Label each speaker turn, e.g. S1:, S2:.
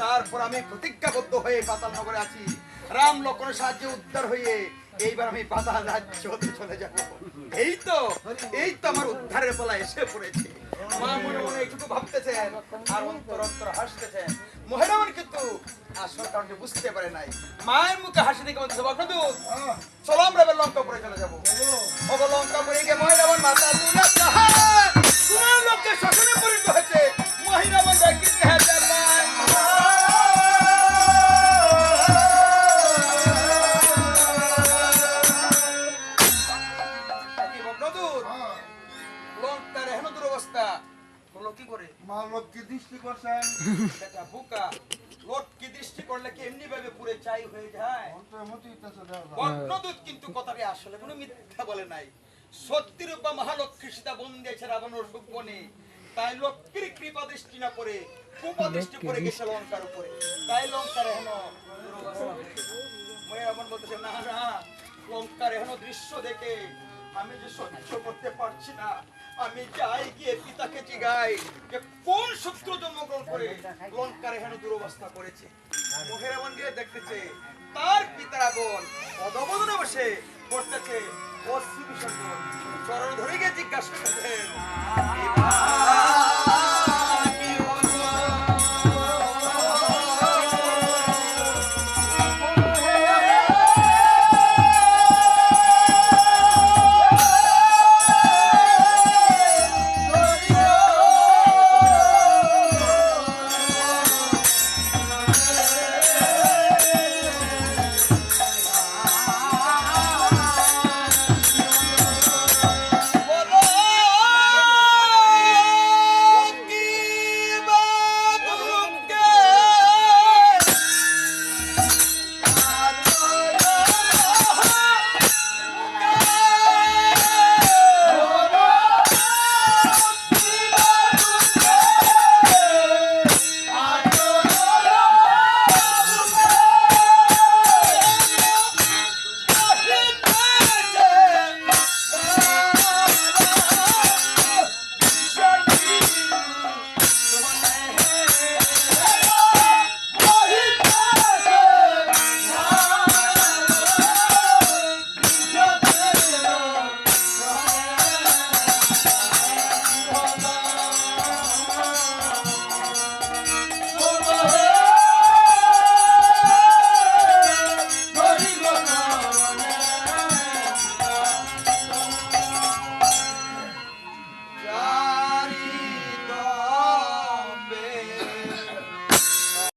S1: তারপর আমি প্রতিজ্ঞাবদ্ধ হয়ে পাতাল নগরে আছি, রাম লক্ষ্মণের সাহায্যে উদ্ধার হয়ে এইবার আমি পাতাল রাজ্য হতে চলে যাব। এই তো আমার উদ্ধারের পালা এসে পড়েছে। মা মনে মনে একটু ভাবতেছেন আর অন্তর অন্তর হাসতেছেন। মহিরামন কিন্তু আসল কারণে বুঝতে পারে নাই। মায়ের মুখে হাসি দেখে বলতেছে, বক্রদূত চলো আমরা এবার লঙ্কাপুরে চলে যাবো। ওগো লঙ্কাপুরে গিয়ে মহিরামন মাতা তুলে তোমার লোককে শাসনে পরিণত হয়েছে। মহিরামন দেখি লঙ্কার এখনো দুরবস্থা। কি করে
S2: মা লক্ষ্মী দৃষ্টি করছেন,
S1: এটা বোকা। লক্ষ্মী দৃষ্টি করলে কি এমনি ভাবে পুরে চাই হয়ে যায়? বক্রদূত কিন্তু কথাটি আসলে কোনো মিথ্যা বলে নাই। সত্যি রূপা মহালক্ষ্মী সীতা বন্দী আছে রাবণের সুবনে। তাই লক্ষ্মীর কৃপা দৃষ্টি না করে কুপা দৃষ্টি করে গেছে লঙ্কার উপরে। তাই লঙ্কার এখনো মহিরামন বলতেছে, না না, লঙ্কার এখনো দৃশ্য দেখে আমি যে সহ্য করতে পারছি না। আমি যাই গিয়ে পিতাকে জিগাই যে কোন শত্রু জন্মগ্রহণ করে লঙ্কার এখনো দুরবস্থা করেছে। মহিরামন গিয়ে দেখতেছে তার পিতারা বোন অধবদনে বসে পড়তেছে অশ্রু বিসর্জন। চরণ ধরে গিয়ে জিজ্ঞাসা করতেন,